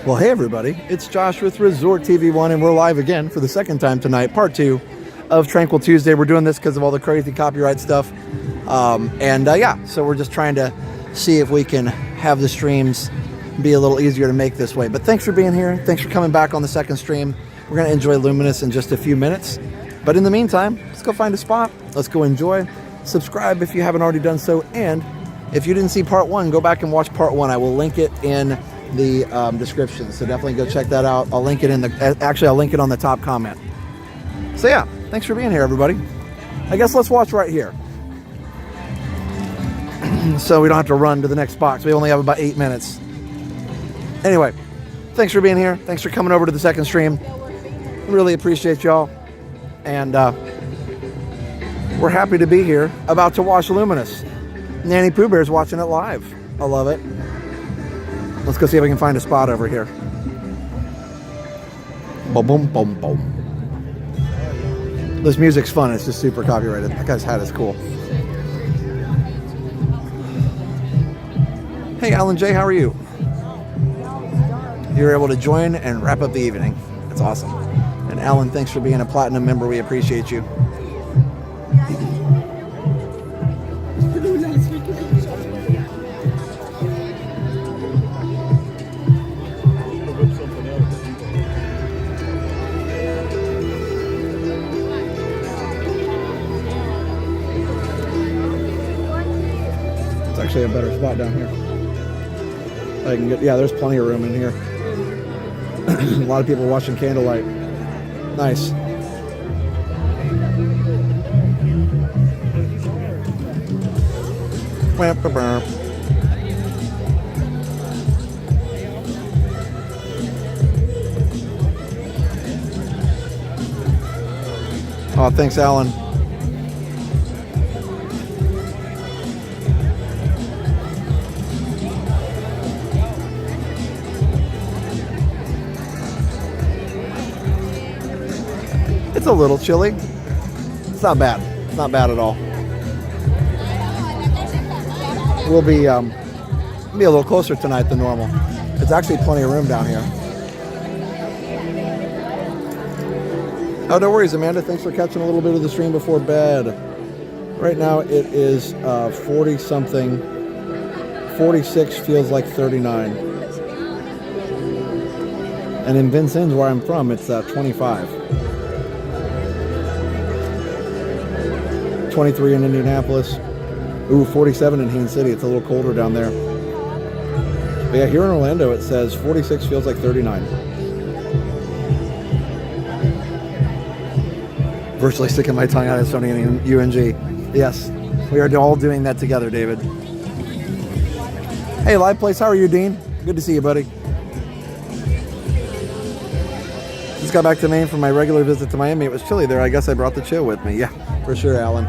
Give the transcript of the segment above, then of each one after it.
Well, hey everybody, it's Josh with Resort TV1, and we're live again for the second time tonight, part 2 of Tranquil Tuesday. We're doing this because of all the crazy copyright stuff. So we're just trying to see if we can have the streams be a little easier to make this way. But thanks for being here. Thanks for coming back on the second stream. We're going to enjoy Luminous in just a few minutes. But in the meantime, let's go find a spot. Let's go enjoy. Subscribe if you haven't already done so. And if you didn't see part 1, go back and watch part 1. I will link it in the description, so definitely go check that out. I'll link it in the I'll link it on the top comment. So yeah, thanks for being here everybody. I guess let's watch right here so we don't have to run to the next box. We only have about 8 minutes. Anyway, thanks for being here. Thanks for coming over to the second stream. Really appreciate y'all, and we're happy to be here about to watch Luminous. Nanny Pooh Bear's watching it live. I love it. Let's go see if we can find a spot over here. Boom, boom, boom, boom. This music's fun. It's just super copyrighted. That guy's hat is cool. Hey, Alan J, how are you? You were able to join and wrap up the evening. That's awesome. And Alan, thanks for being a platinum member. We appreciate you. Actually a better spot down here. I can get, yeah, there's plenty of room in here. A lot of people watching candlelight. Nice. Oh, thanks, Alan. It's a little chilly. It's not bad. It's not bad at all. We'll be a little closer tonight than normal. It's actually plenty of room down here. Oh, no worries, Amanda. Thanks for catching a little bit of the stream before bed. Right now it is 40-something. 46 feels like 39. And in Vincennes, where I'm from, it's 25. 23 in Indianapolis. Ooh, 47 in Haines City. It's a little colder down there. But yeah, here in Orlando, it says 46 feels like 39. Virtually sticking my tongue out at Sony and UNG. Yes, we are all doing that together, David. Hey, Live Place, how are you, Dean? Good to see you, buddy. Just got back to Maine from my regular visit to Miami. It was chilly there. I guess I brought the chill with me. Yeah, for sure, Alan.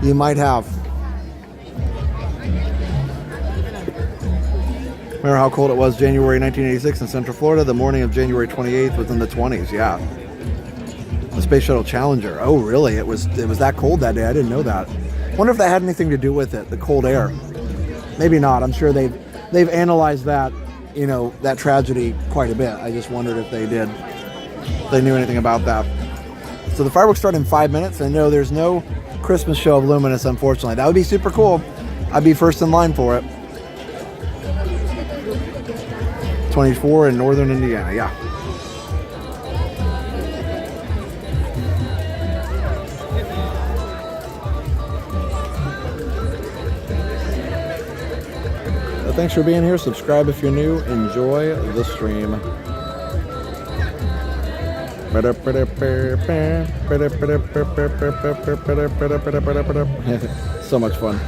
You might have. Remember how cold it was January 1986 in Central Florida? The morning of January 28th was in the 20s, yeah. The Space Shuttle Challenger. Oh, really? It was that cold that day. I didn't know that. Wonder if that had anything to do with it, the cold air. Maybe not. I'm sure they've analyzed that, you know, that tragedy quite a bit. I just wondered if they did. If they knew anything about that. So the fireworks start in 5 minutes. I know there's no Christmas show of Luminous, unfortunately. That would be super cool. I'd be first in line for it. 24 in northern Indiana, yeah. Well, thanks for being here. Subscribe if you're new. Enjoy the stream. So much fun.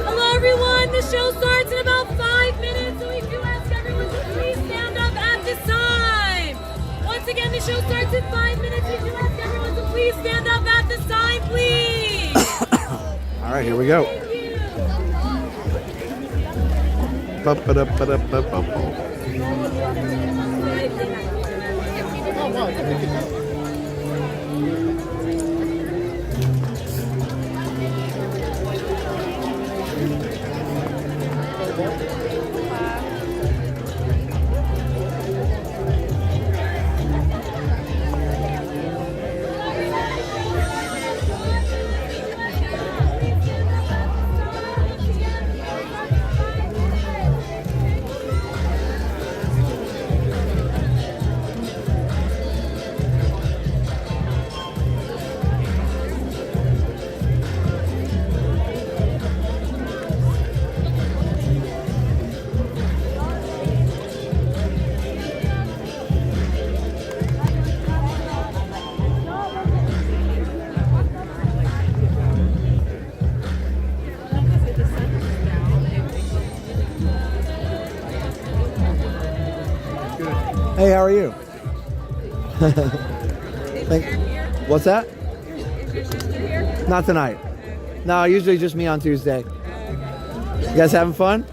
Hello everyone, the show starts in about 5 minutes, so we do ask everyone to please stand up at this time. Once again, the show starts in 5 minutes. We do ask everyone to please stand up at this time, please. All right, here we go. Thank you. Hey, how are you? What's that? Not tonight. No, usually just me on Tuesday. You guys having fun?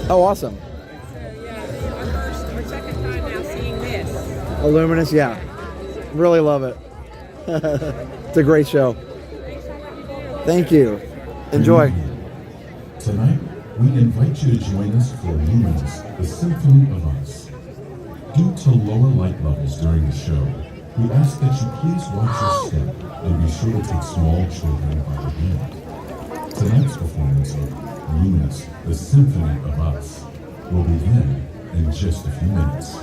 Oh, awesome. Our second time now seeing this. Luminous, yeah. Really love it. It's a great show. Thank you. Enjoy. Tonight, we invite you to join us for Luminous, the Symphony of Us. Due to lower light levels during the show, we ask that you please watch your step and be sure to take small children by the hand. Tonight's performance of Luminous, the Symphony of Us, will begin in just a few minutes.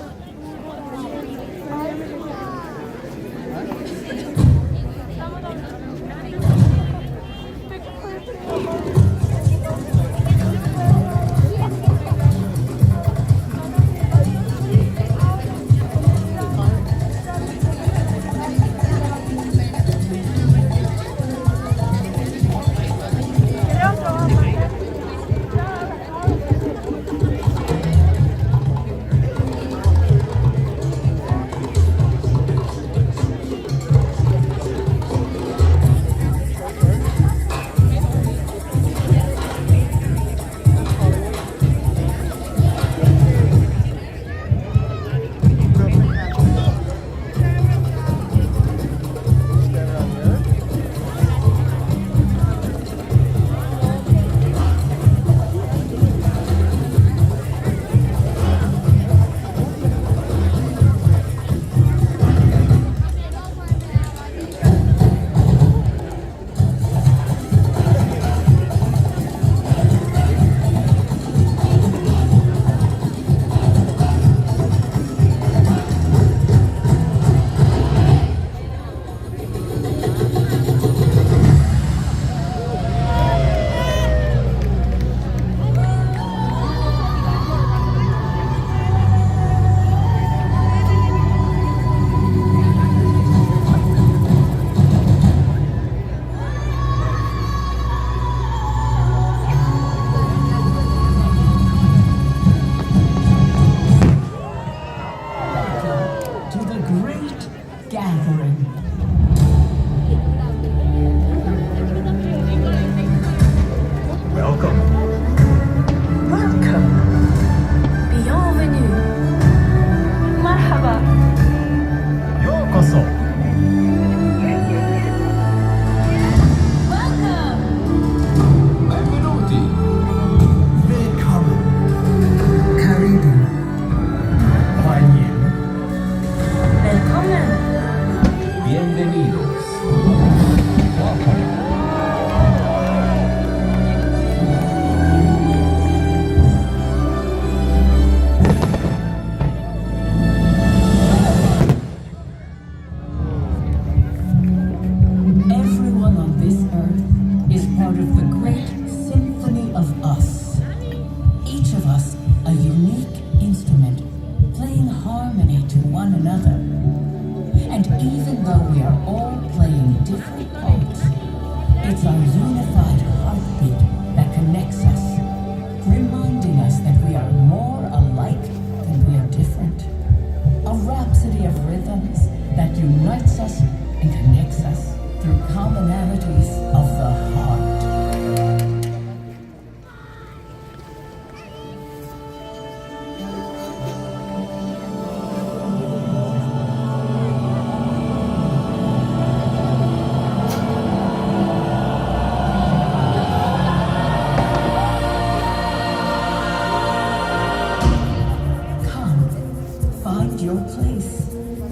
your place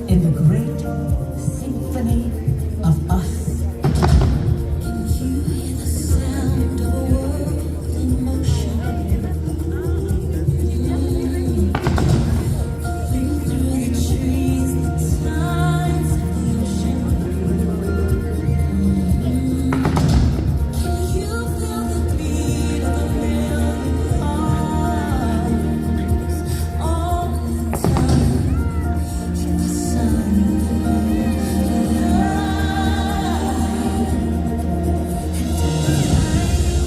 in the great symphony of us. Can you hear the sound of a world in motion? Through the trees, the tides of the ocean. Can you feel the beat of a million hearts all the time? To the sun,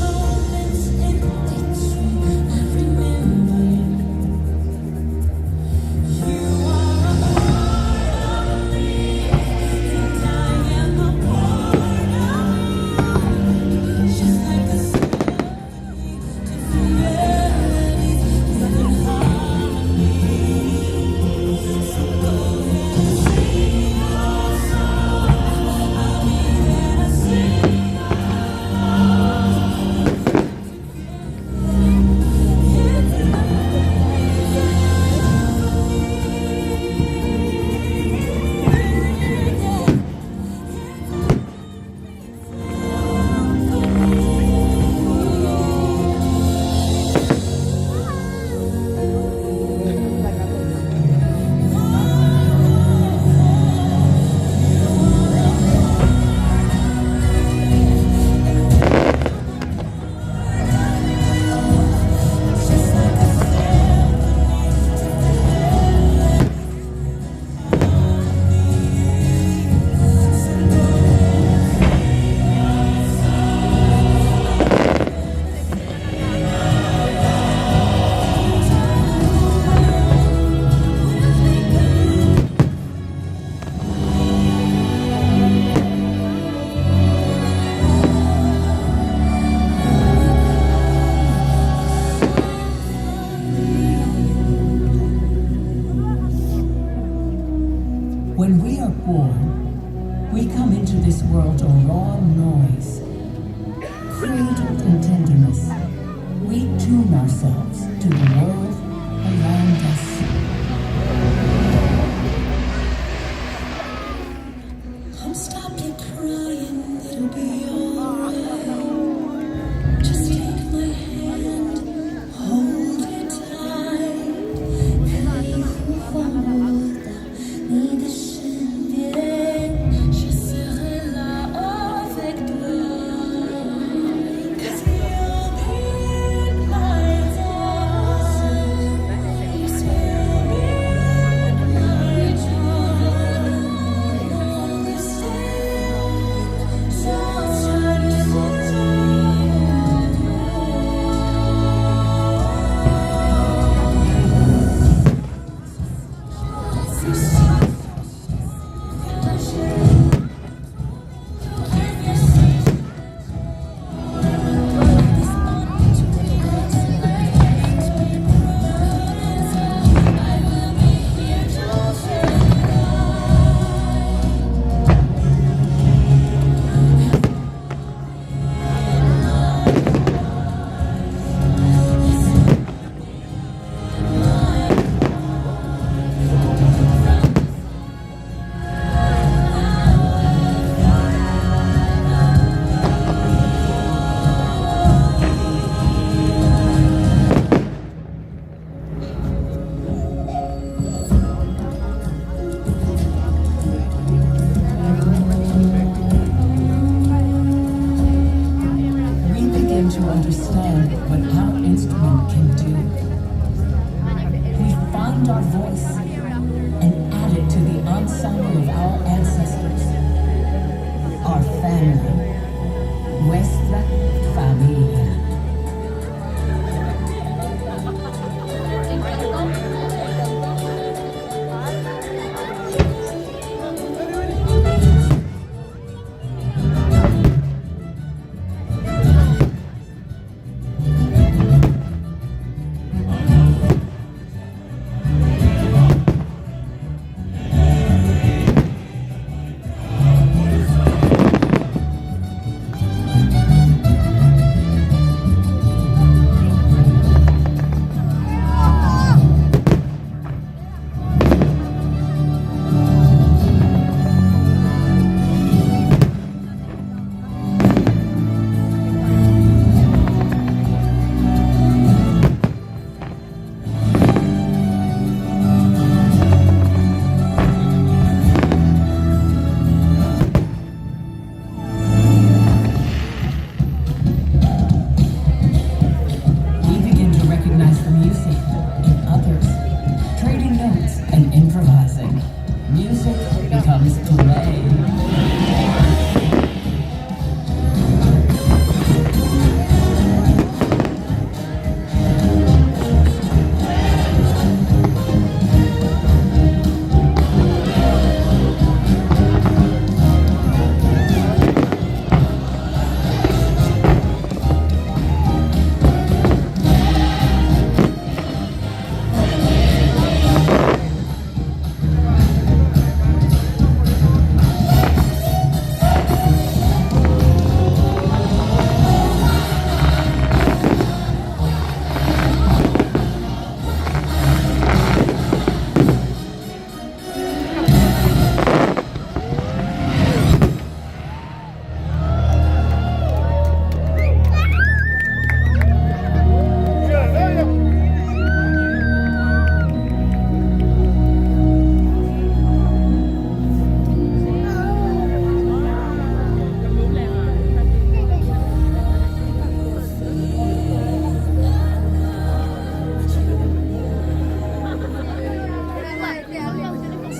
moments in between, I remember you are a part of me, and I am a part of you. Just like the symphony, different melodies, loving harmony. So go and sing your song. I'll be there to sing When we are born, we come into this world a raw noise. Cradled in tenderness, we tune ourselves to the world around us. Don't stop your crying, it'll be alright. Just take my hand, hold it tight. Ni de bien, je serai là avec toi. 'Cause you'll be my darling. Yes, you'll be my joy. Understand, so try to we begin to understand what our instrument can do. We find our voice and add it to the ensemble of our ancestors, our family, nuestra familia.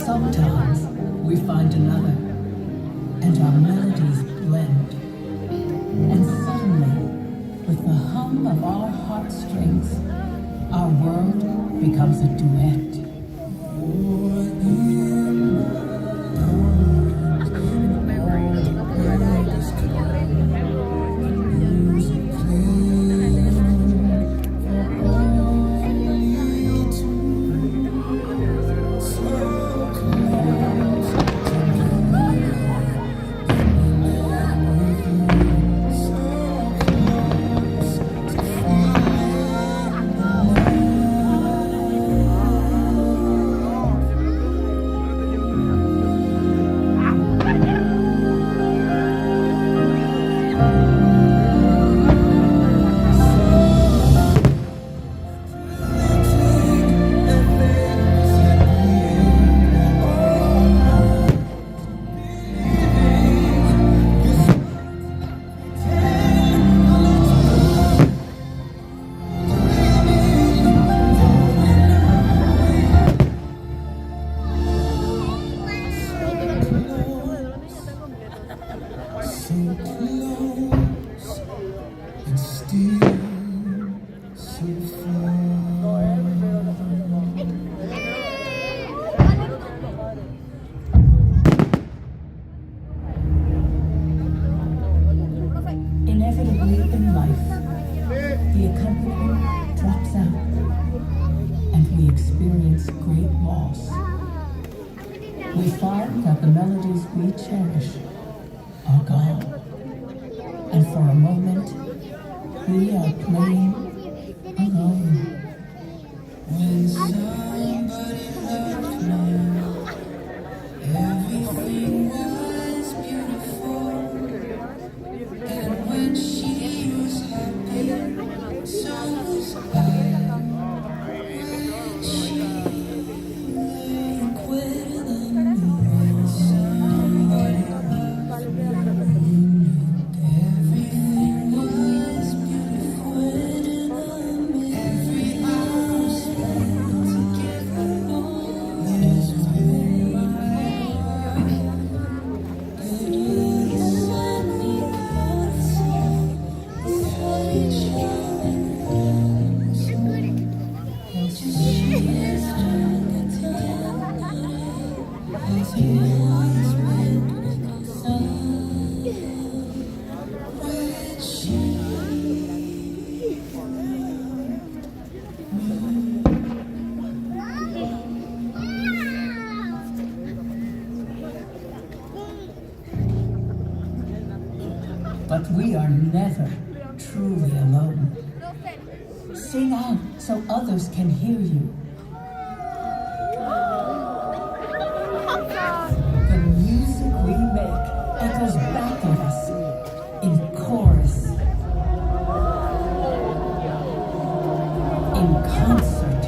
Sometimes we find another, and our melodies blend. And suddenly, with the hum of our heartstrings, our world becomes a duet. Inevitably in life, the accompaniment drops out, and we experience great loss. We find that the melodies we cherish are gone, and for a moment, we are playing alone. When somebody loved me, everything was beautiful. And when she was happy, so was I. When she lay quitter than me, somebody loved me. Everything was beautiful than me. Every hour spent together on this way. But we are never truly alone. Sing out so others can hear you. The music we make echoes back at us in chorus, in concert,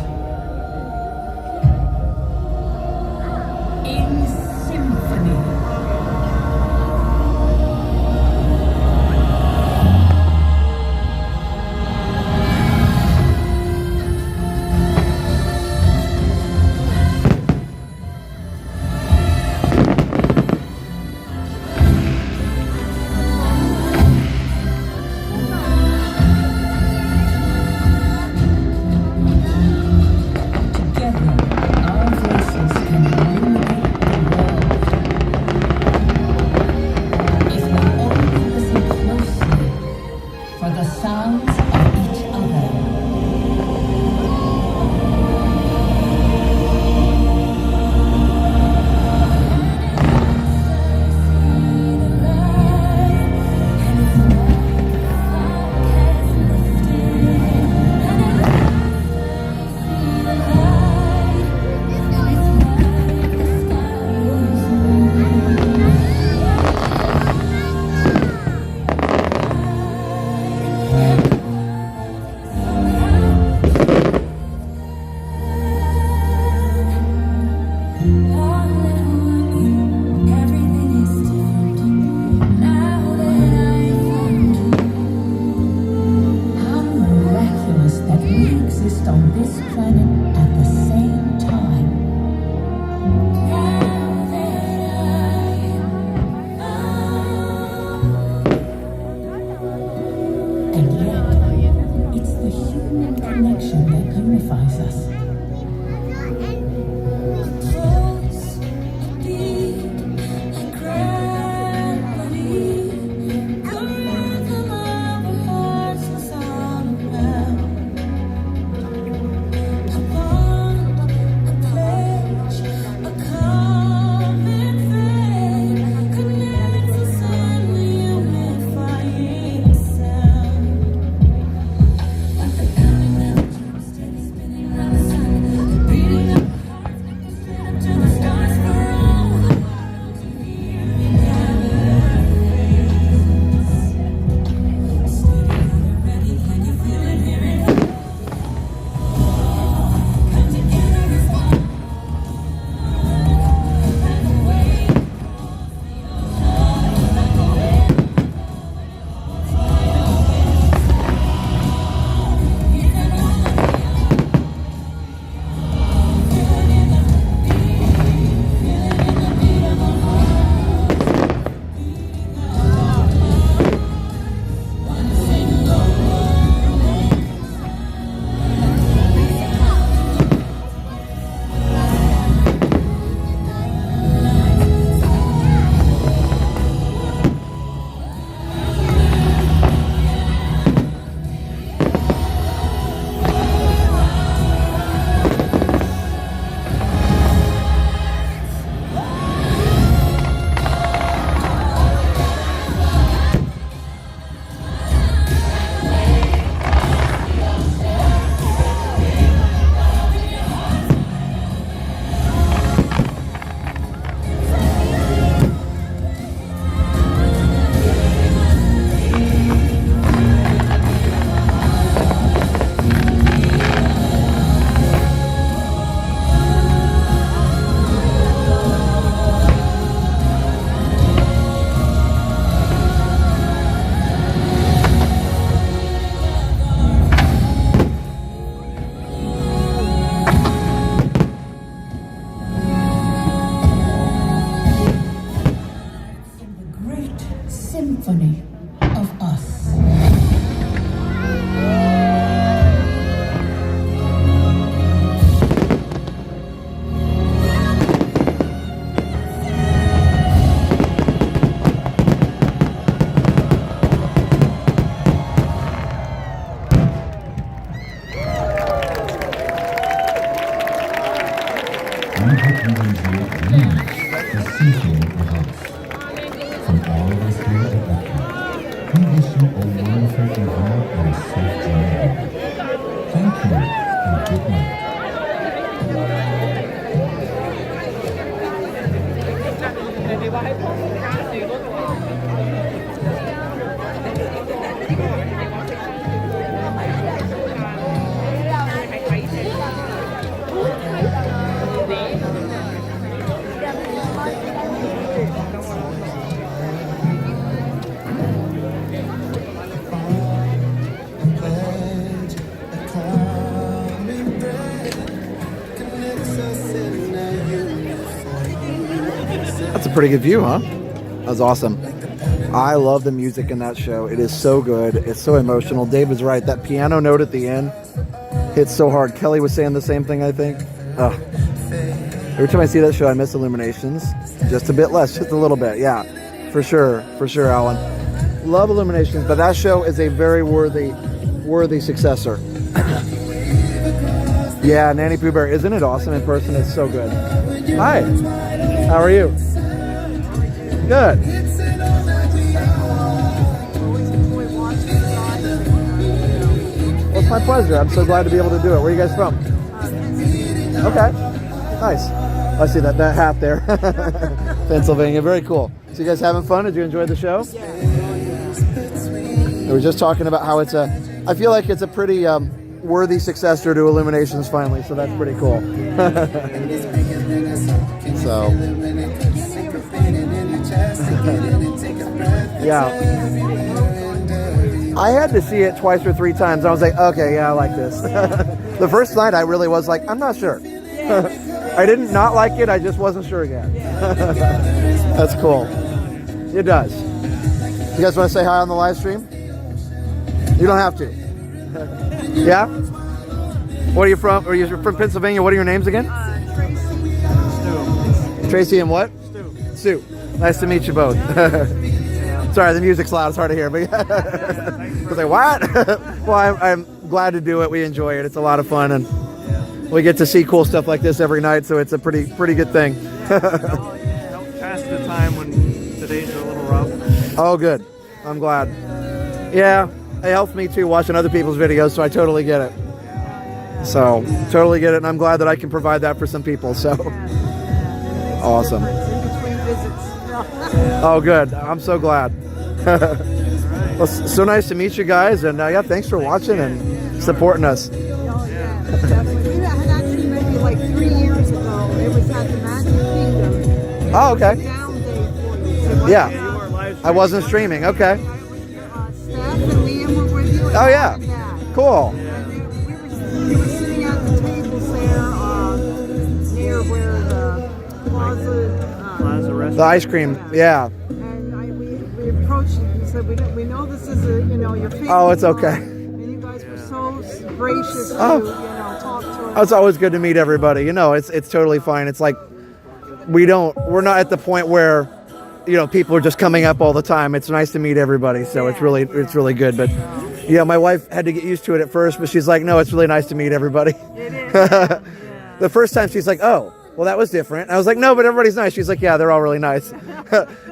in symphony. hope you enjoyed Luminous, the symphony of us. From all of us here at Epcot, we wish you a wonderful evening and a safe journey home. Thank you and good night. That's a pretty good view, huh? That was awesome. I love the music in that show. It is so good. It's so emotional. Dave was right. That piano note at the end hits so hard. Kelly was saying the same thing, I think. Ugh. Every time I see that show, I miss Illuminations. Just a bit less, just a little bit. Yeah, for sure, Alan. Love Illuminations, but that show is a very worthy successor. Yeah, Nanny Pooh Bear, isn't it awesome in person? It's so good. Hi, how are you? Good. Well, it's my pleasure. I'm so glad to be able to do it. Where are you guys from? Okay, nice. I see that hat there. Pennsylvania, very cool. So you guys having fun? Did you enjoy the show? We were just talking about how I feel like it's a pretty worthy successor to Illuminations finally, so that's pretty cool. So, yeah. I had to see it twice or three times. I was like, okay, yeah, I like this. The first night I really was like, I'm not sure. I didn't not like it, I just wasn't sure yet. That's cool. It does. You guys want to say hi on the live stream? You don't have to. Yeah? What are you from? Are you from Pennsylvania? What are your names again? Stu. Tracy and what? Stu. Nice to meet you both. Sorry, the music's loud. It's hard to hear. But I was like, what? Well, I'm glad to do it. We enjoy it. It's a lot of fun, and we get to see cool stuff like this every night. So it's a pretty good thing. Help pass the time when the days are a little rough. Oh, good. I'm glad. Yeah, it helps me too watching other people's videos. So I totally get it. So totally get it, and I'm glad that I can provide that for some people. So awesome. Oh, good. I'm so glad. Well, so nice to meet you guys, and yeah, thanks for watching and supporting us. We had actually maybe like 3 years ago. It was at the Magic Kingdom. Oh, okay. Down day for you. So Yeah, I wasn't streaming. Okay. Steph and Liam were with you. Oh yeah, cool. We were sitting at the tables there near where the Plaza Restaurant. The ice cream. Yeah. and we approached you and said, we know this is your favorite. Oh, it's okay. And you guys were so gracious to Oh. talk to us. It's always good to meet everybody. It's totally fine. It's like we're not at the point where people are just coming up all the time. It's nice to meet everybody. So it's really good. But yeah, my wife had to get used to it at first, but she's like, no, it's really nice to meet everybody. It is. The first time she's like, oh, well, that was different. I was like, no, but everybody's nice. She's like, yeah, they're all really nice.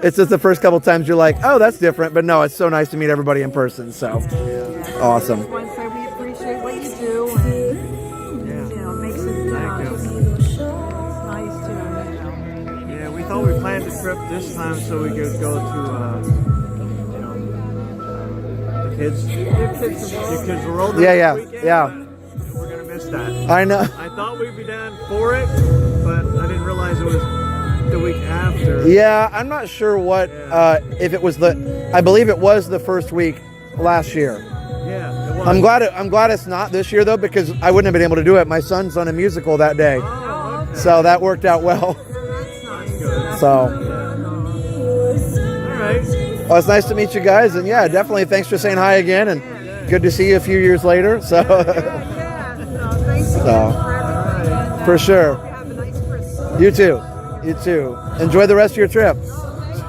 It's just the first couple times you're like, oh, that's different. But no, it's so nice to meet everybody in person. So awesome. I want to say we appreciate what you do, and it makes it just nice to Yeah, we thought we planned the trip this time so we could go to the kids. The kids world. Yeah. Weekend, Yeah. but we're gonna miss that. I know. I thought we'd be down for it, but I didn't realize it was the week after. Yeah, I'm not sure what if it was I believe it was the first week last year. Yeah, it was. I'm glad it's not this year though, because I wouldn't have been able to do it. My son's on a musical that day, Oh, okay. so that worked out well. So, All right. well, it's nice to meet you guys, and yeah, definitely thanks for saying hi again, and good to see you a few years later. So, thanks again for everything. for sure. Have a nice Christmas. You too. You too. Enjoy the rest of your trip.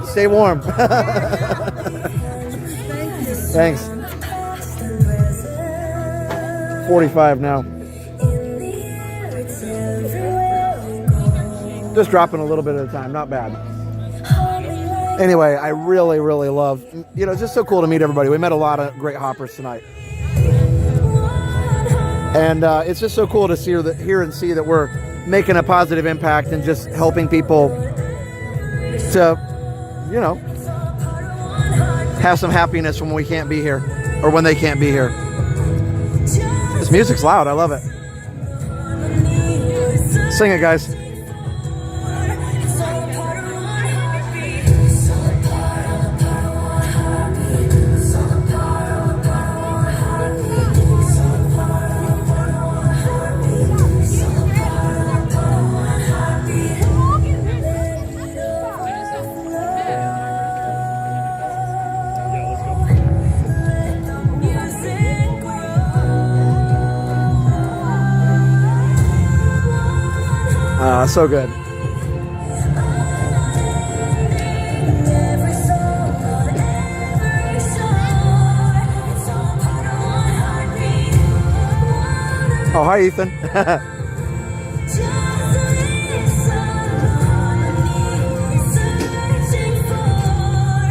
Stay warm. Thanks. 45 now. Just dropping a little bit at a time, not bad. Anyway, I really, really love, it's just so cool to meet everybody. We met a lot of great hoppers tonight. And it's just so cool to hear and see that we're making a positive impact and just helping people to, have some happiness when we can't be here or when they can't be here. This music's loud. I love it. Sing it, guys. So good. Oh, hi, Ethan.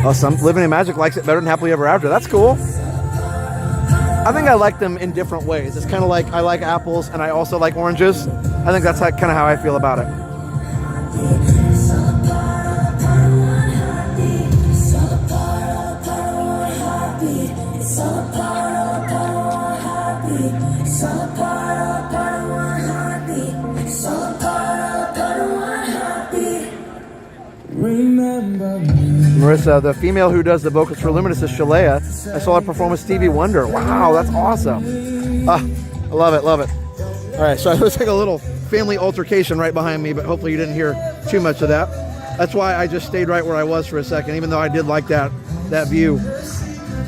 Oh, some Living in Magic likes it better than Happily Ever After. That's cool. I think I like them in different ways. It's kind of like I like apples and I also like oranges. I think that's kind of how I feel about it. Marissa, the female who does the vocals for Luminous is Shalea. I saw her perform with Stevie Wonder. Wow, that's awesome. I love it, love it. All right, so it looks like a little family altercation right behind me, but hopefully you didn't hear too much of that. That's why I just stayed right where I was for a second, even though I did like that view.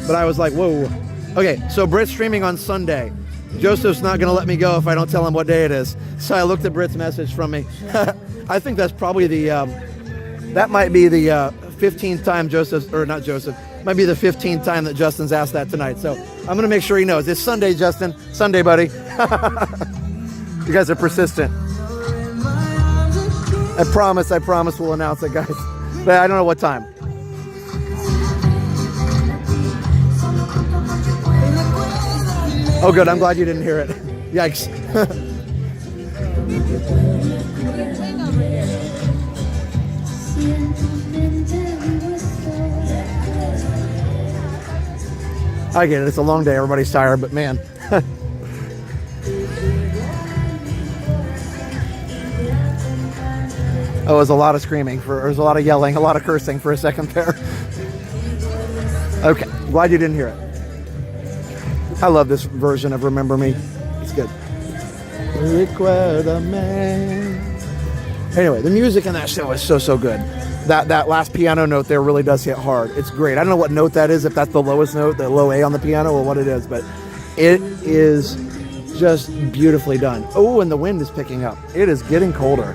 But I was like, whoa. Okay, so Britt's streaming on Sunday. Joseph's not going to let me go if I don't tell him what day it is. So I looked at Britt's message from me. I think that's probably that might be the 15th time might be the 15th time that Justin's asked that tonight. So I'm going to make sure he knows. It's Sunday, Justin. Sunday, buddy. You guys are persistent. I promise we'll announce it, guys. But I don't know what time. Oh, good. I'm glad you didn't hear it. Yikes. I get it. It's a long day. Everybody's tired, but man. Oh, it was a lot of screaming. There was a lot of yelling, a lot of cursing for a second there. Okay. Glad you didn't hear it. I love this version of Remember Me. It's good. Anyway, the music in that show is so good. That last piano note there really does hit hard. It's great. I don't know what note that is, if that's the lowest note, the low A on the piano, or what it is, but it is just beautifully done. Oh, and the wind is picking up. It is getting colder.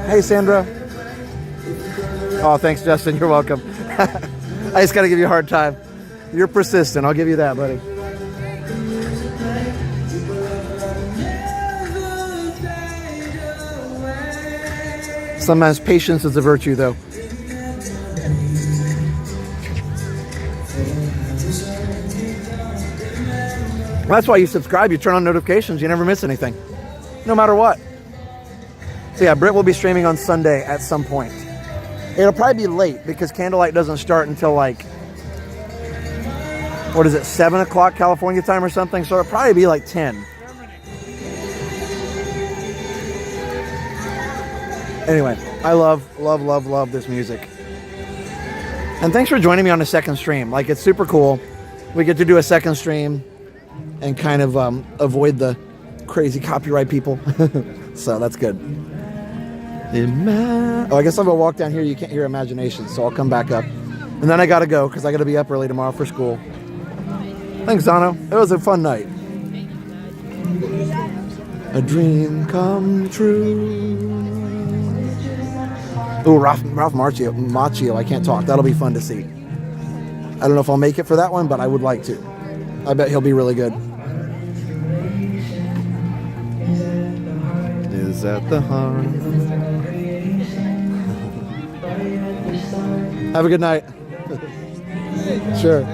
Hey, Sandra. Oh, thanks, Justin. You're welcome. I just got to give you a hard time. You're persistent. I'll give you that, buddy. Sometimes patience is a virtue, though. That's why you subscribe. You turn on notifications. You never miss anything, no matter what. So yeah, Britt will be streaming on Sunday at some point. It'll probably be late because Candlelight doesn't start until like, 7 o'clock California time or something. So it'll probably be like 10. Anyway, I love this music. And thanks for joining me on a second stream. Like, it's super cool. We get to do a second stream and kind of avoid the crazy copyright people. So that's good. Oh, I guess I'm going to walk down here. You can't hear Imagination, so I'll come back up. And then I got to go because I got to be up early tomorrow for school. Thanks, Zano. It was a fun night. A dream come true. Oh, Ralph Macchio. I can't talk. That'll be fun to see. I don't know if I'll make it for that one, but I would like to. I bet he'll be really good. is at the heart. Have a good night. Sure.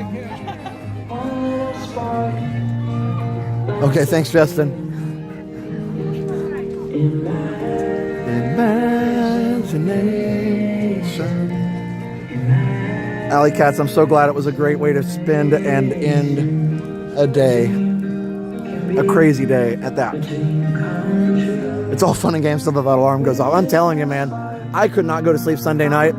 Okay, thanks, Justin. Imagination. Alley Cats, I'm so glad it was a great way to spend and end a day. A crazy day at that. It's all fun and games till that alarm goes off. I'm telling you, man, I could not go to sleep Sunday night.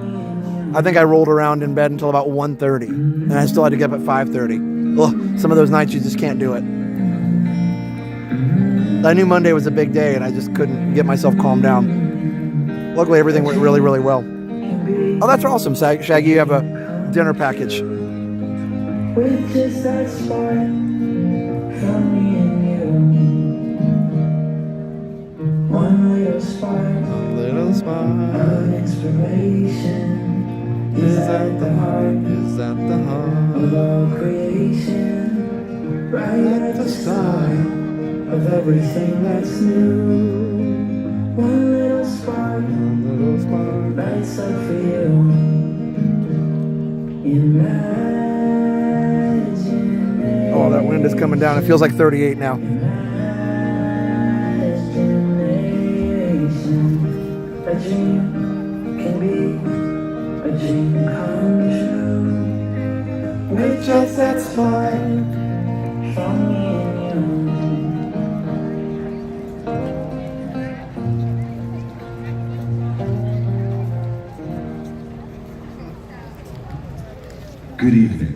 I think I rolled around in bed until about 1:30, and I still had to get up at 5:30. Ugh, some of those nights you just can't do it. I knew Monday was a big day, and I just couldn't get myself calmed down. Luckily, everything went really, really well. Oh, that's awesome, Shaggy. You have a dinner package. With just that spark from me and you. One little spark of inspiration is at the heart of all creation. Right at the start of everything that's new. One little spark lights up for you. Imagine. Oh, that wind is coming down. It feels like 38 now. A dream can be a dream come true. With just that spark from me and Good evening.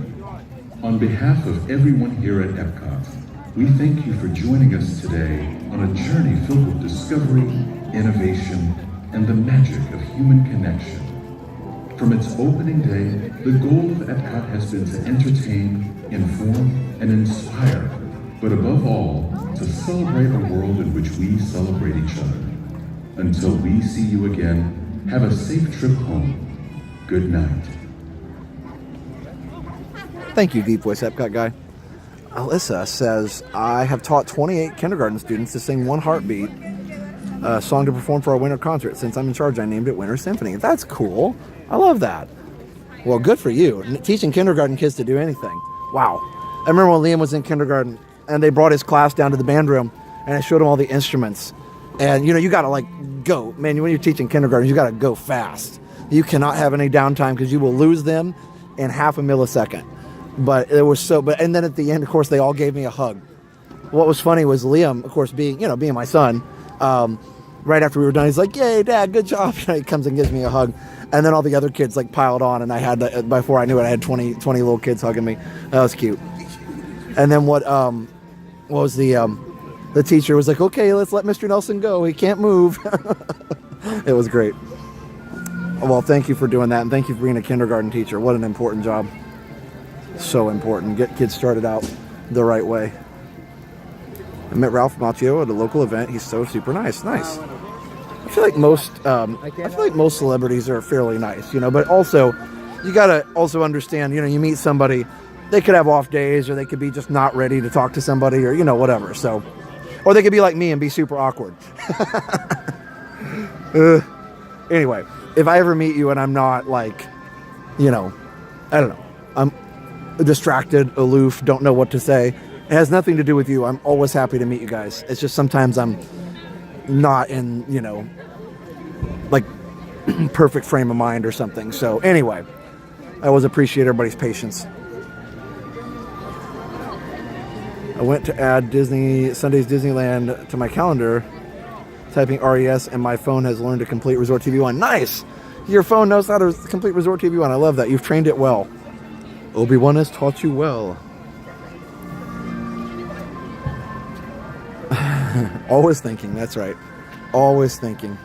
On behalf of everyone here at Epcot, we thank you for joining us today on a journey filled with discovery, innovation, and the magic of human connection. From its opening day, the goal of Epcot has been to entertain, inform, and inspire, but above all, to celebrate a world in which we celebrate each other. Until we see you again, have a safe trip home. Good night. Thank you, Deep Voice Epcot guy. Alyssa says, I have taught 28 kindergarten students to sing One Heartbeat, a song to perform for our winter concert. Since I'm in charge, I named it Winter Symphony. That's cool. I love that. Well, good for you. Teaching kindergarten kids to do anything. Wow. I remember when Liam was in kindergarten and they brought his class down to the band room and I showed him all the instruments. And, you know, you got to like go. Man, when you're teaching kindergarten, you got to go fast. You cannot have any downtime because you will lose them in half a millisecond. But it was and then at the end, of course, they all gave me a hug. What was funny was Liam, of course, being my son, right after we were done, he's like, yay, Dad, good job. He comes and gives me a hug. And then all the other kids like piled on, and I had, before I knew it, I had 20 little kids hugging me. That was cute. And then what was the teacher was like, okay, let's let Mr. Nelson go. He can't move. It was great. Well, thank you for doing that, and thank you for being a kindergarten teacher. What an important job. So important. Get kids started out the right way. I met Ralph Macchio at a local event. He's so super nice. Nice. I feel like most celebrities are fairly nice, but also you gotta also understand, you meet somebody, they could have off days, or they could be just not ready to talk to somebody, or whatever. So, or they could be like me and be super awkward. Anyway, if I ever meet you and I'm not like, I don't know, I'm distracted, aloof, don't know what to say, it has nothing to do with you. I'm always happy to meet you guys. It's just sometimes I'm not in, like perfect frame of mind or something. So anyway, I always appreciate everybody's patience. I went to add Sunday's Disneyland to my calendar, typing RES, and my phone has learned to complete Resort TV 1. Nice! Your phone knows how to complete Resort TV 1. I love that. You've trained it well. Obi-Wan has taught you well. Always thinking, that's right. Always thinking.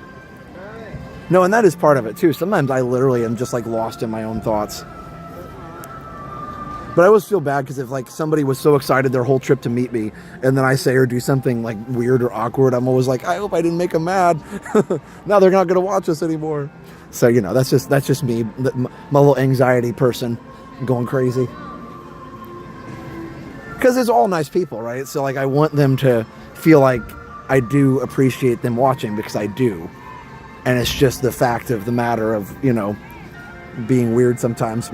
No, and that is part of it too. Sometimes I literally am just like lost in my own thoughts. But I always feel bad because if like somebody was so excited their whole trip to meet me, and then I say or do something like weird or awkward, I'm always like, I hope I didn't make them mad. Now they're not going to watch us anymore. So that's just me, my little anxiety person going crazy. Because it's all nice people, right? So like I want them to feel like I do appreciate them watching, because I do. And it's just the fact of the matter of, you know, being weird sometimes.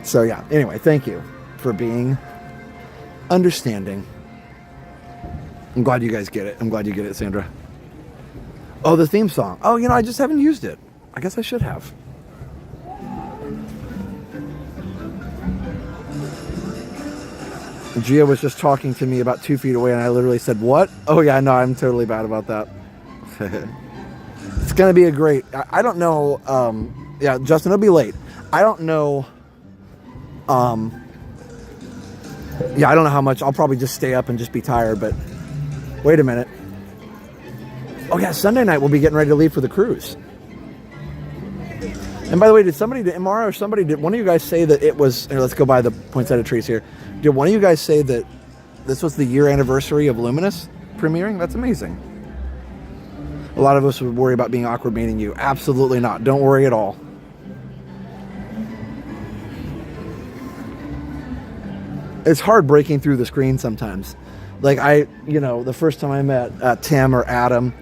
So yeah, anyway, thank you for being understanding. I'm glad you guys get it. I'm glad you get it, Sandra. Oh, the theme song. Oh, you know, I just haven't used it. I guess I should have. Gia was just talking to me about 2 feet away, and I literally said, what? Oh yeah, no, I'm totally bad about that. It's gonna be a great, I don't know, yeah, Justin, it'll be late. I don't know, yeah, I don't know how much. I'll probably just stay up and just be tired, but wait a minute. Oh yeah, Sunday night we'll be getting ready to leave for the cruise. And by the way, did Mara or somebody, did one of you guys say that it was, here, let's go by the poinsettia trees here. Did one of you guys say that this was the year anniversary of Luminous premiering? That's amazing. A lot of us would worry about being awkward meeting you. Absolutely not. Don't worry at all. It's hard breaking through the screen sometimes. Like you know, the first time I met Tim or Adam,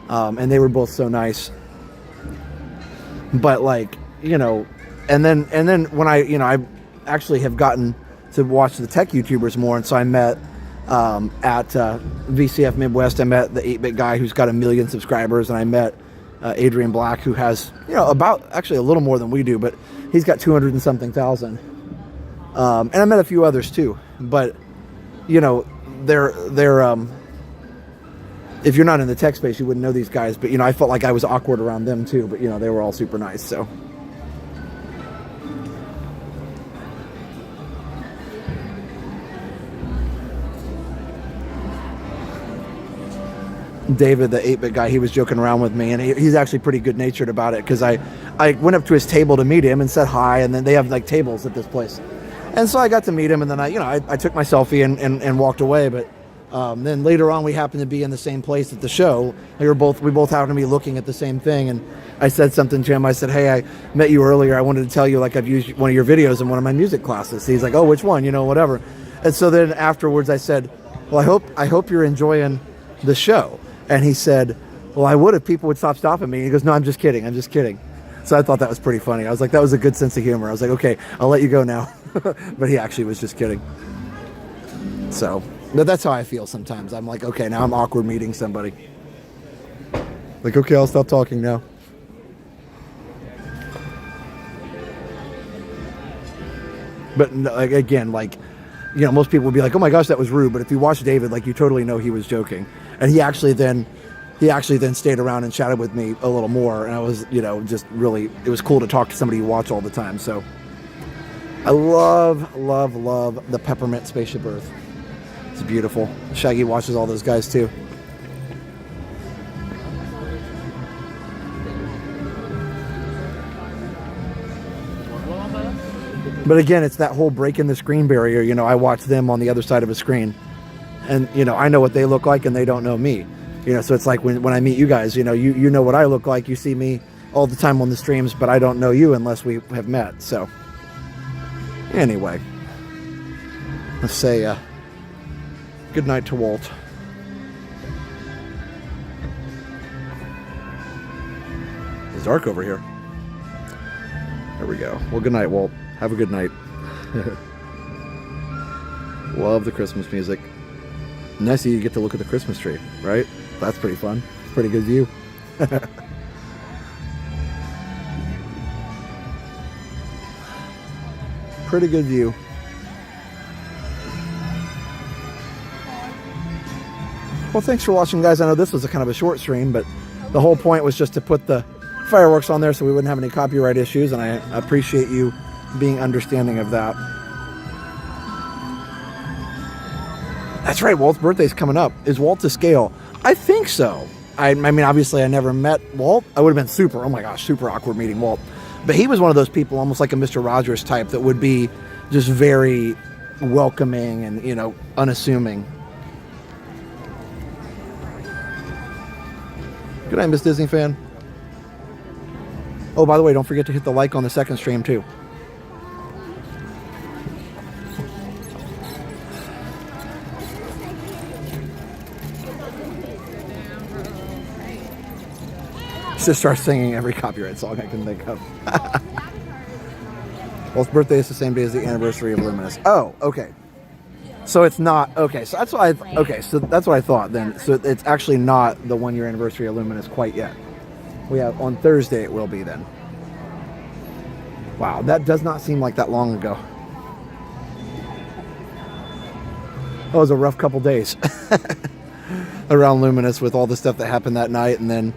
and they were both so nice. But like, you know, and then when I actually have gotten to watch the tech YouTubers more, and so I met at VCF Midwest, I met the 8-bit guy who's got 1 million subscribers, and I met Adrian Black, who has, you know, about actually a little more than we do, but he's got 200 and something thousand. And I met a few others too, but you know, they're if you're not in the tech space, you wouldn't know these guys, but you know, I felt like I was awkward around them too, but you know, they were all super nice. So David, the 8-bit guy, he was joking around with me, and he's actually pretty good natured about it, because I went up to his table to meet him and said hi, and then they have like tables at this place. And so I got to meet him, and then I took my selfie and walked away. But then later on, we happened to be in the same place at the show. We both happened to be looking at the same thing. And I said something to him. I said, "Hey, I met you earlier. I wanted to tell you, like, I've used one of your videos in one of my music classes." He's like, "Oh, which one? You know, whatever." And so then afterwards, I said, "Well, I hope you're enjoying the show." And he said, "Well, I would if people would stop stopping me." And he goes, "No, I'm just kidding. I'm just kidding." So I thought that was pretty funny. I was like, that was a good sense of humor. I was like, okay, I'll let you go now. But he actually was just kidding. So, but that's how I feel sometimes. I'm like, okay, now I'm awkward meeting somebody. Like, okay, I'll stop talking now. But like, again, like, you know, most people would be like, oh my gosh, that was rude. But if you watch David, like, you totally know he was joking. And he actually then stayed around and chatted with me a little more. And I was, you know, just really, it was cool to talk to somebody you watch all the time. So I love, love, love the Peppermint Spaceship Earth. It's beautiful. Shaggy watches all those guys too. But again, it's that whole breaking the screen barrier. You know, I watch them on the other side of a screen. And, you know, I know what they look like and they don't know me. You know, so it's like when I meet you guys, you know, you know what I look like. You see me all the time on the streams, but I don't know you unless we have met. So anyway, let's say good night to Walt. It's dark over here. There we go. Well, good night, Walt. Have a good night. Love the Christmas music. Nice that you get to look at the Christmas tree, right? That's pretty fun. It's a pretty good view. Pretty good view. Well, thanks for watching, guys. I know this was a kind of a short stream, but the whole point was just to put the fireworks on there so we wouldn't have any copyright issues, and I appreciate you being understanding of that. That's right, Walt's birthday's coming up. Is Walt to scale? I think so. I mean, obviously I never met Walt. I would have been super, oh my gosh, super awkward meeting Walt. But he was one of those people, almost like a Mr. Rogers type, that would be just very welcoming and, you know, unassuming. Good night, Miss Disney fan. Oh, by the way, don't forget to hit the like on the second stream, too. Just start singing every copyright song I can think of. Walt's birthday is the same day as the anniversary of Luminous. Oh, okay. So it's not okay. So that's what I thought then. So it's actually not the 1 year anniversary of Luminous quite yet. We have on Thursday. It will be then. Wow, that does not seem like that long ago. That was a rough couple days around Luminous with all the stuff that happened that night, and then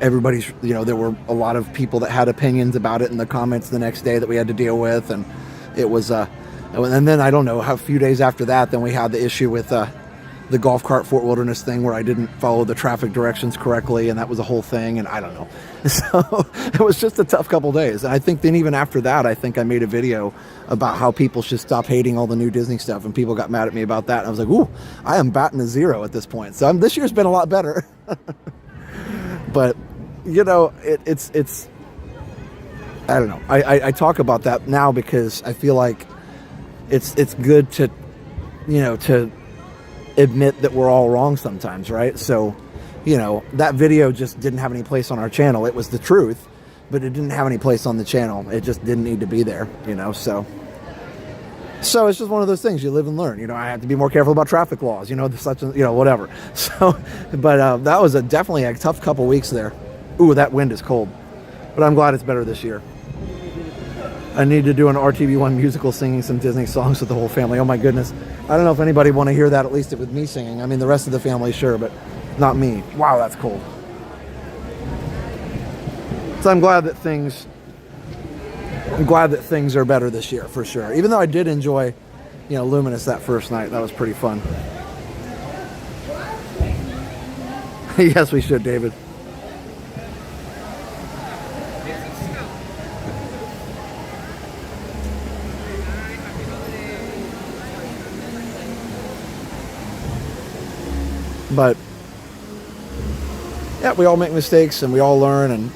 everybody's, there were a lot of people that had opinions about it in the comments the next day that we had to deal with, and it was and then I don't know, a few days after that, then we had the issue with the golf cart Fort Wilderness thing where I didn't follow the traffic directions correctly, and that was a whole thing, and I don't know. So it was just a tough couple days. And I think then even after that, I think I made a video about how people should stop hating all the new Disney stuff, and people got mad at me about that. And I was like, ooh, I am batting a 0 at this point. So this year's been a lot better. But, it's I don't know. I talk about that now because I feel like it's good to, to admit that we're all wrong sometimes, right? So, that video just didn't have any place on our channel. It was the truth, but it didn't have any place on the channel. It just didn't need to be there, so it's just one of those things. You live and learn. I have to be more careful about traffic laws, whatever. So, but that was definitely a tough couple weeks there. Ooh, that wind is cold, but I'm glad it's better this year. I need to do an RTV1 musical singing some Disney songs with the whole family. Oh my goodness. I don't know if anybody want to hear that, at least with me singing. I mean, the rest of the family, sure, but not me. Wow, that's cold. So I'm glad that things are better this year, for sure. Even though I did enjoy, Luminous that first night. That was pretty fun. Yes, we should, David. But yeah, we all make mistakes and we all learn, and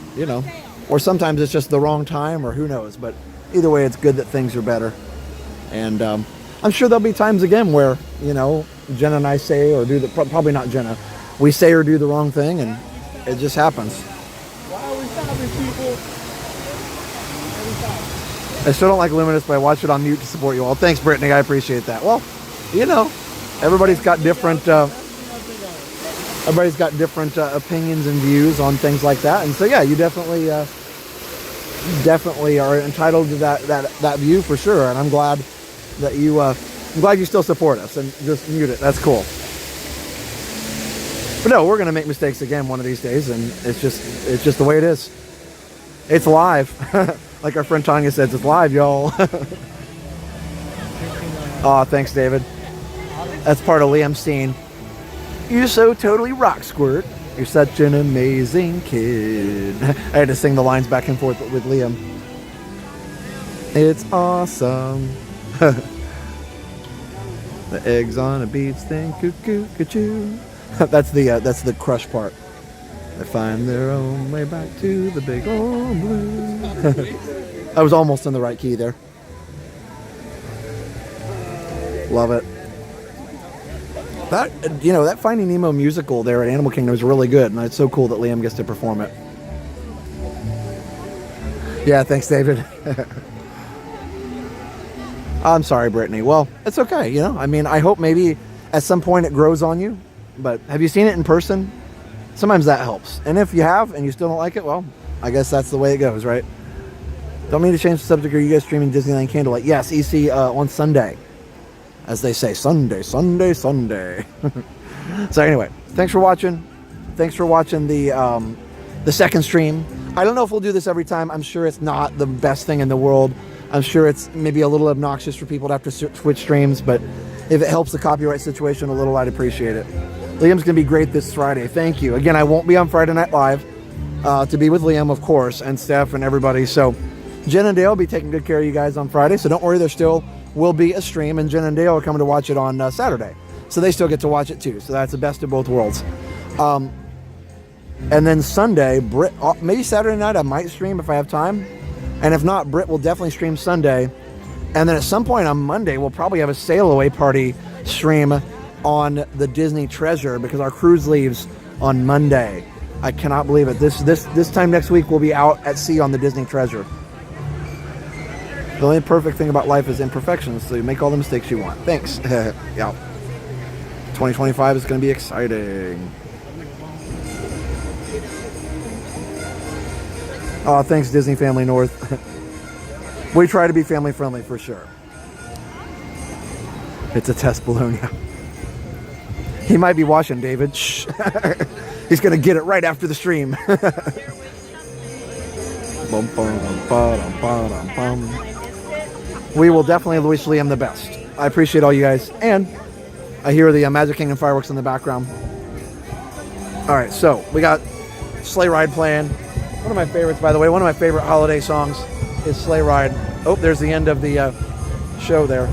or sometimes it's just the wrong time, or who knows. But either way, it's good that things are better. And I'm sure there'll be times again where Jenna and I say or do probably not Jenna, we say or do the wrong thing, and it just happens. I still don't like Luminous, but I watch it on mute to support you all. Thanks, Brittany. I appreciate that. Well, everybody's got different. Everybody's got different opinions and views on things like that, and so yeah, you definitely are entitled to that view for sure. And I'm glad that you still support us and just mute it. That's cool. But no, we're gonna make mistakes again one of these days, and it's just the way it is. It's live, like our friend Tanya says. It's live, y'all. Aw, thanks, David. That's part of Liam's scene. You're so totally rock, Squirt. You're such an amazing kid. I had to sing the lines back and forth with Liam. It's awesome. The eggs on a beach thing, cuckoo, cuckoo. That's the crush part. They find their own way back to the big old blue. I was almost in the right key there. Love it. That Finding Nemo musical there at Animal Kingdom is really good, and it's so cool that Liam gets to perform it. Yeah, thanks, David. I'm sorry, Brittany. Well, it's okay, I mean, I hope maybe at some point it grows on you, but have you seen it in person? Sometimes that helps. And if you have and you still don't like it, well, I guess that's the way it goes, right? Don't mean to change the subject. Are you guys streaming Disneyland Candlelight? Yes, EC on Sunday. As they say, Sunday, Sunday, Sunday. So anyway, thanks for watching. Thanks for watching the second stream. I don't know if we'll do this every time. I'm sure it's not the best thing in the world. I'm sure it's maybe a little obnoxious for people to have to switch streams, but if it helps the copyright situation a little, I'd appreciate it. Liam's going to be great this Friday. Thank you. Again, I won't be on Friday Night Live to be with Liam, of course, and Steph and everybody. So Jen and Dale will be taking good care of you guys on Friday, so don't worry, there still will be a stream, and Jen and Dale are coming to watch it on Saturday, so they still get to watch it too. So that's the best of both worlds. And then Sunday, maybe Saturday night I might stream if I have time, and if not, Britt will definitely stream Sunday. And then at some point on Monday, we'll probably have a sail away party stream on the Disney Treasure, because our cruise leaves on Monday. I cannot believe it. This time next week we'll be out at sea on the Disney Treasure. The only perfect thing about life is imperfections, so you make all the mistakes you want. Thanks. Yeah. 2025 is going to be exciting. Oh, thanks Disney Family North. We try to be family friendly for sure. It's a test balloon, yeah. He might be watching, David. Shh. He's going to get it right after the stream. We will definitely wish Liam the best. I appreciate all you guys. And I hear the Magic Kingdom fireworks in the background. All right, so we got Sleigh Ride playing. One of my favorites, by the way, one of my favorite holiday songs is Sleigh Ride. Oh, there's the end of the show there.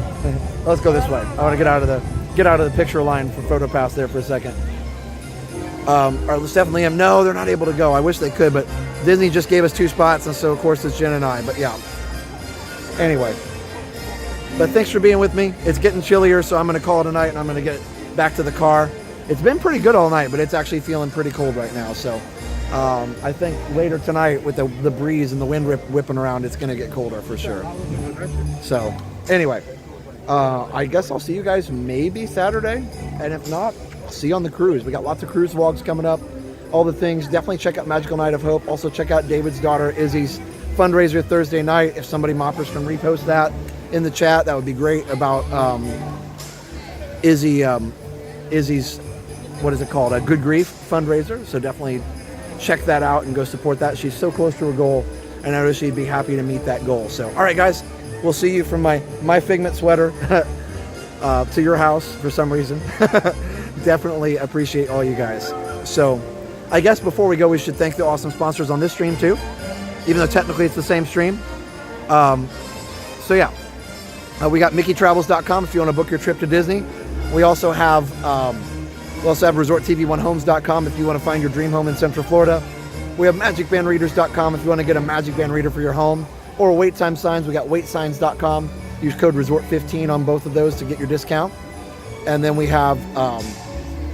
Let's go this way. I want to get out of the picture line for PhotoPass there for a second. All right, let's definitely Liam. No, they're not able to go. I wish they could, but Disney just gave us 2 spots, and so of course it's Jen and I. But yeah. Anyway, but thanks for being with me. It's getting chillier, so I'm going to call it a night, and I'm going to get back to the car. It's been pretty good all night, but it's actually feeling pretty cold right now. So I think later tonight with the breeze and the wind whipping around, it's going to get colder for sure. So anyway, I guess I'll see you guys maybe Saturday, and if not, I'll see you on the cruise. We got lots of cruise vlogs coming up, all the things. Definitely check out Magical Night of Hope. Also check out David's daughter Izzy's fundraiser Thursday night. If somebody moppers can repost that in the chat, that would be great. About Izzy's, what is it called, a Good Grief fundraiser. So definitely check that out and go support that. She's so close to her goal, and I know she'd be happy to meet that goal. So all right guys, we'll see you from my Figment sweater to your house for some reason. Definitely appreciate all you guys. So I guess before we go, we should thank the awesome sponsors on this stream too, even though technically it's the same stream. So yeah, we got MickeyTravels.com if you want to book your trip to Disney. We also have ResortTV1Homes.com if you want to find your dream home in Central Florida. We have MagicBandReaders.com if you want to get a Magic Band reader for your home. Or wait time signs, we got waitsigns.com. Use code RESORT15 on both of those to get your discount. And then we have,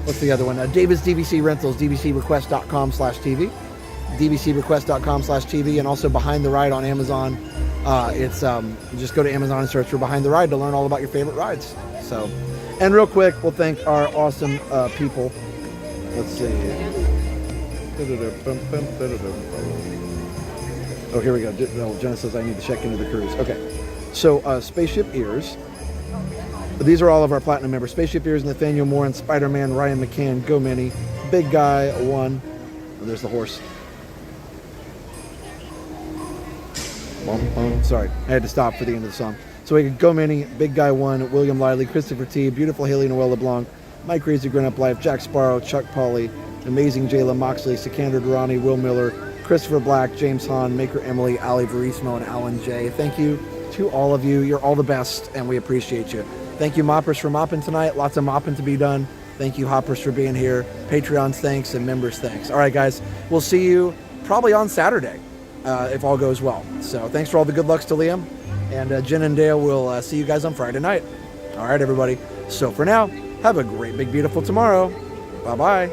what's the other one? David's DVC Rentals, dvcrequest.com/TV. dvcrequest.com/TV, and also Behind the Ride on Amazon. It's just go to Amazon and search for Behind the Ride to learn all about your favorite rides. So, and real quick, we'll thank our awesome people. Let's see. Oh, here we go. No, Jenna says I need to check into the cruise. Okay. So, Spaceship Ears. These are all of our Platinum members. Spaceship Ears, Nathaniel Morin, Spider-Man, Ryan McCann, Go Mini, Big Guy 1. Oh, there's the horse. Sorry, I had to stop for the end of the song. So we could Go Mini, Big Guy 1, William Lively, Christopher T, Beautiful Haley Noel LeBlanc, My Crazy Grown Up Life, Jack Sparrow, Chuck Pauley, Amazing Jayla Moxley, Sikander Durrani, Will Miller, Christopher Black, James Hahn, Maker Emily, Ali Verismo, and Alan J. Thank you to all of you. You're all the best, and we appreciate you. Thank you, Moppers, for mopping tonight. Lots of mopping to be done. Thank you, Hoppers, for being here. Patreons, thanks, and members, thanks. All right, guys, we'll see you probably on Saturday, if all goes well. So thanks for all the good lucks to Liam. And Jen and Dale will see you guys on Friday night. All right, everybody. So for now, have a great, big, beautiful tomorrow. Bye-bye.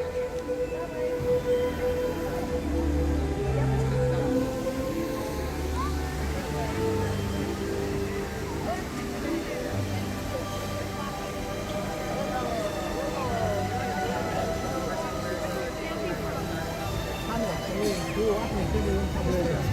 Cool.